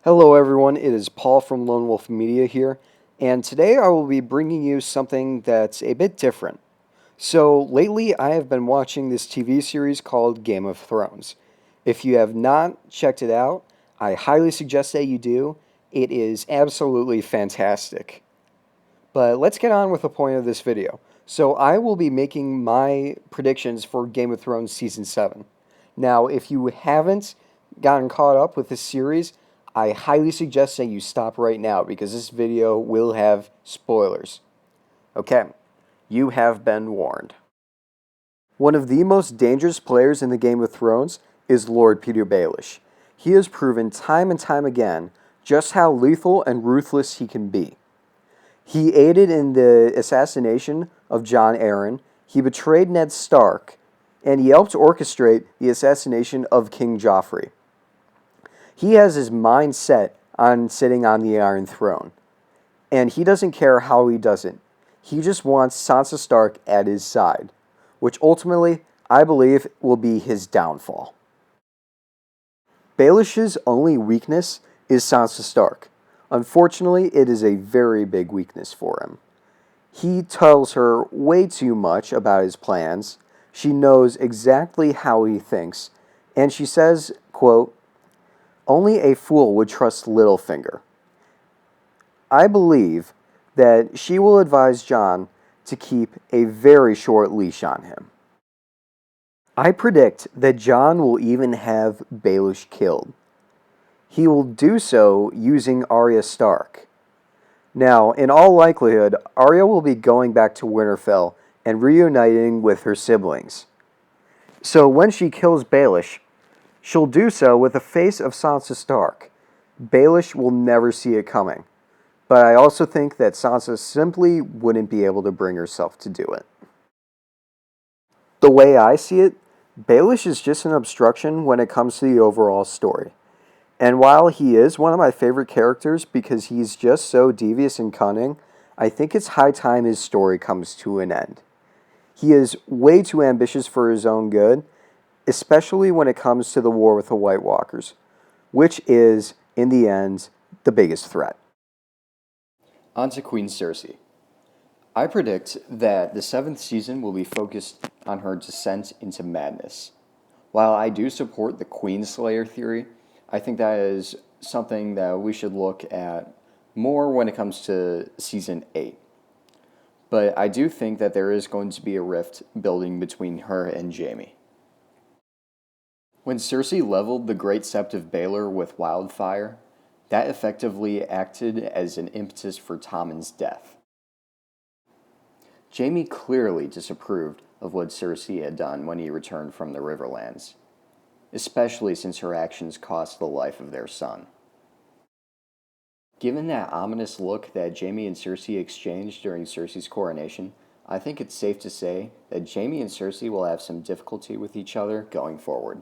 Hello everyone, it is Paul from Lone Wolf Media here, and today I will be bringing you something that's a bit different. So, lately I have been watching this TV series called Game of Thrones. If you have not checked it out, I highly suggest that you do. It is absolutely fantastic. But let's get on with the point of this video. So, I will be making my predictions for Game of Thrones Season 7. Now, if you haven't gotten caught up with this series, I highly suggest that you stop right now because this video will have spoilers. Okay, you have been warned. One of the most dangerous players in the Game of Thrones is Lord Peter Baelish. He has proven time and time again just how lethal and ruthless he can be. He aided in the assassination of Jon Arryn, he betrayed Ned Stark, and he helped orchestrate the assassination of King Joffrey. He has his mind set on sitting on the Iron Throne, and he doesn't care how he does it. He just wants Sansa Stark at his side, which ultimately, I believe, will be his downfall. Baelish's only weakness is Sansa Stark. Unfortunately, it is a very big weakness for him. He tells her way too much about his plans. She knows exactly how he thinks, and she says, quote, "Only a fool would trust Littlefinger." I believe that she will advise Jon to keep a very short leash on him. I predict that Jon will even have Baelish killed. He will do so using Arya Stark. Now, in all likelihood, Arya will be going back to Winterfell and reuniting with her siblings. So when she kills Baelish, she'll do so with the face of Sansa Stark. Baelish will never see it coming. But I also think that Sansa simply wouldn't be able to bring herself to do it. The way I see it, Baelish is just an obstruction when it comes to the overall story. And while he is one of my favorite characters because he's just so devious and cunning, I think it's high time his story comes to an end. He is way too ambitious for his own good, especially when it comes to the war with the White Walkers, which is, in the end, the biggest threat. On to Queen Cersei. I predict that the 7th season will be focused on her descent into madness. While I do support the Queenslayer theory, I think that is something that we should look at more when it comes to Season 8. But I do think that there is going to be a rift building between her and Jaime. When Cersei leveled the Great Sept of Baelor with wildfire, that effectively acted as an impetus for Tommen's death. Jaime clearly disapproved of what Cersei had done when he returned from the Riverlands, especially since her actions cost the life of their son. Given that ominous look that Jaime and Cersei exchanged during Cersei's coronation, I think it's safe to say that Jaime and Cersei will have some difficulty with each other going forward.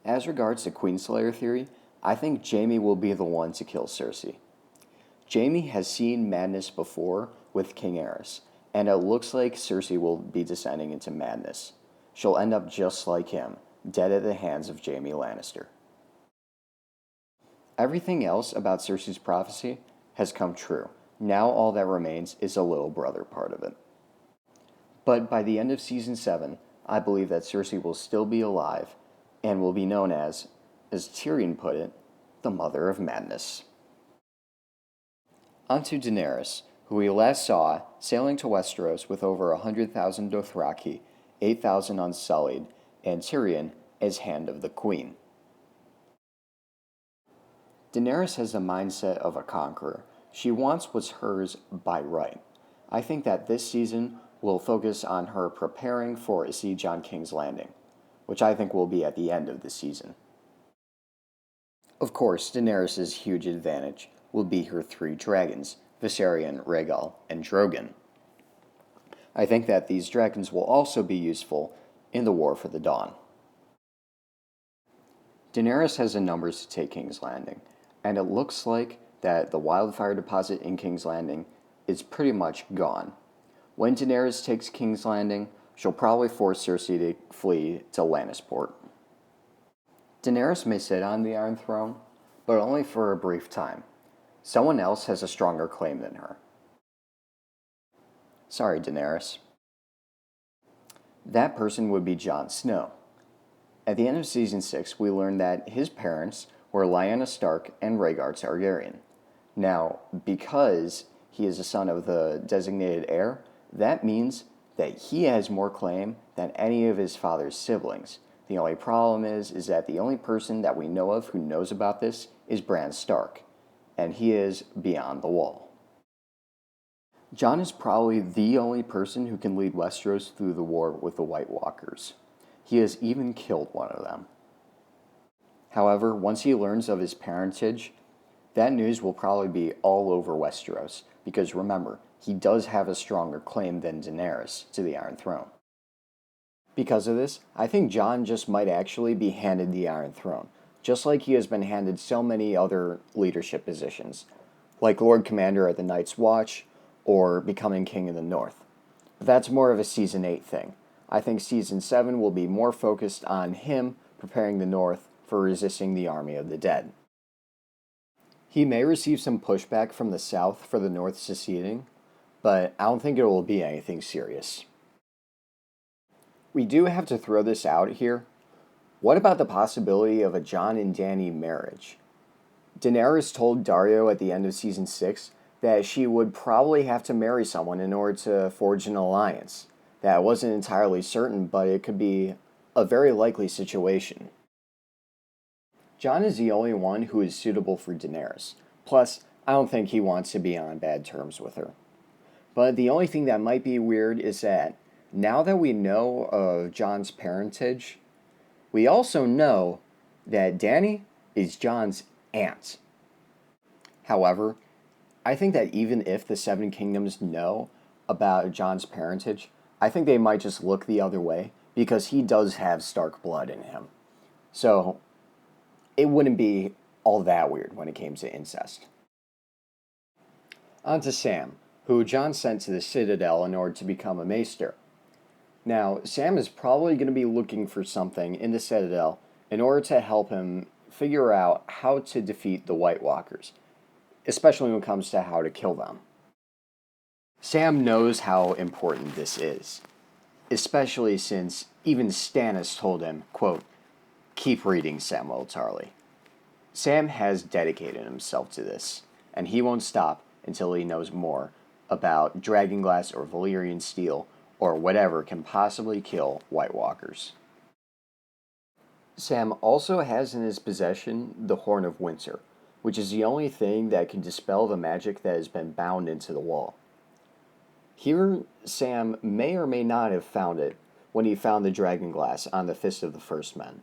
As regards to Queenslayer theory, I think Jaime will be the one to kill Cersei. Jaime has seen madness before with King Aerys, and it looks like Cersei will be descending into madness. She'll end up just like him, dead at the hands of Jaime Lannister. Everything else about Cersei's prophecy has come true. Now all that remains is the little brother part of it. But by the end of Season 7, I believe that Cersei will still be alive and will be known as Tyrion put it, the Mother of Madness. On to Daenerys, who we last saw sailing to Westeros with over 100,000 Dothraki, 8,000 unsullied, and Tyrion as Hand of the Queen. Daenerys has the mindset of a conqueror. She wants what's hers by right. I think that this season will focus on her preparing for a siege on King's Landing, which I think will be at the end of the season. Of course, Daenerys' huge advantage will be her 3 dragons, Viserion, Rhaegal, and Drogon. I think that these dragons will also be useful in the War for the Dawn. Daenerys has the numbers to take King's Landing, and it looks like that the wildfire deposit in King's Landing is pretty much gone. When Daenerys takes King's Landing, she'll probably force Cersei to flee to Lannisport. Daenerys may sit on the Iron Throne, but only for a brief time. Someone else has a stronger claim than her. Sorry, Daenerys. That person would be Jon Snow. At the end of Season 6, we learned that his parents were Lyanna Stark and Rhaegar Targaryen. Now, because he is the son of the designated heir, that means that he has more claim than any of his father's siblings. The only problem is that the only person that we know of who knows about this is Bran Stark, and he is beyond the wall. Jon is probably the only person who can lead Westeros through the war with the White Walkers. He has even killed one of them. However, once he learns of his parentage, that news will probably be all over Westeros, because remember, he does have a stronger claim than Daenerys to the Iron Throne. Because of this, I think Jon just might actually be handed the Iron Throne, just like he has been handed so many other leadership positions, like Lord Commander at the Night's Watch, or becoming King of the North. But that's more of a Season 8 thing. I think Season 7 will be more focused on him preparing the North for resisting the army of the dead. He may receive some pushback from the South for the North seceding, but I don't think it will be anything serious. We do have to throw this out here. What about the possibility of a Jon and Dany marriage? Daenerys told Dario at the end of Season 6 that she would probably have to marry someone in order to forge an alliance. That wasn't entirely certain, but it could be a very likely situation. Jon is the only one who is suitable for Daenerys. Plus, I don't think he wants to be on bad terms with her. But the only thing that might be weird is that now that we know of Jon's parentage, we also know that Dany is Jon's aunt. However, I think that even if the Seven Kingdoms know about Jon's parentage, I think they might just look the other way because he does have Stark blood in him. So it wouldn't be all that weird when it came to incest. On to Sam, who Jon sent to the Citadel in order to become a maester. Now, Sam is probably going to be looking for something in the Citadel in order to help him figure out how to defeat the White Walkers, especially when it comes to how to kill them. Sam knows how important this is, especially since even Stannis told him, quote, "Keep reading, Samwell Tarly." Sam has dedicated himself to this, and he won't stop until he knows more about dragonglass or Valyrian steel or whatever can possibly kill White Walkers. Sam also has in his possession the Horn of Winter, which is the only thing that can dispel the magic that has been bound into the wall. Here, Sam may or may not have found it when he found the dragonglass on the Fist of the First Men.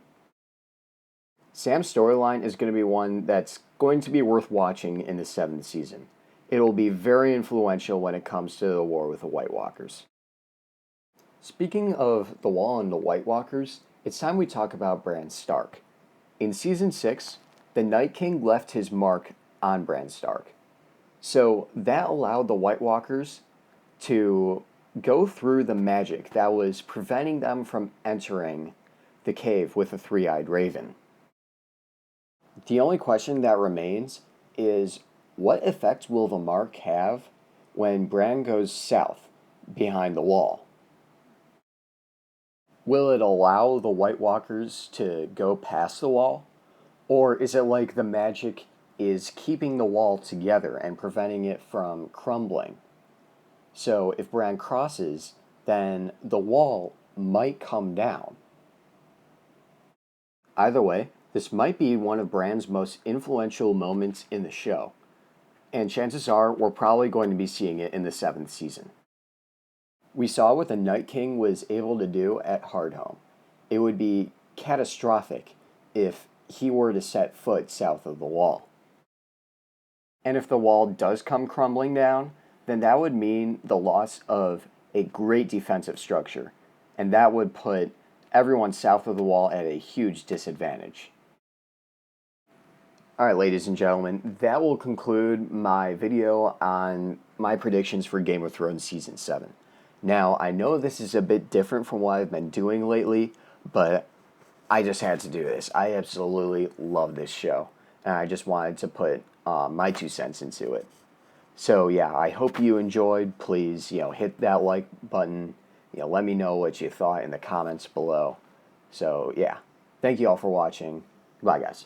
Sam's storyline is going to be one that's going to be worth watching in the 7th season. It will be very influential when it comes to the war with the White Walkers. Speaking of the Wall and the White Walkers, it's time we talk about Bran Stark. In Season 6, the Night King left his mark on Bran Stark. So that allowed the White Walkers to go through the magic that was preventing them from entering the cave with the three-eyed raven. The only question that remains is, what effect will the mark have when Bran goes south behind the wall? Will it allow the White Walkers to go past the wall? Or is it like the magic is keeping the wall together and preventing it from crumbling? So if Bran crosses, then the wall might come down. Either way, this might be one of Bran's most influential moments in the show, and chances are we're probably going to be seeing it in the 7th season. We saw what the Night King was able to do at Hardhome. It would be catastrophic if he were to set foot south of the wall. And if the wall does come crumbling down, then that would mean the loss of a great defensive structure, and that would put everyone south of the wall at a huge disadvantage. Alright, ladies and gentlemen, that will conclude my video on my predictions for Game of Thrones Season 7. Now, I know this is a bit different from what I've been doing lately, but I just had to do this. I absolutely love this show. and I just wanted to put my 2 cents into it. So yeah, I hope you enjoyed. Please, hit that like button. Let me know what you thought in the comments below. So yeah, thank you all for watching. Bye, guys.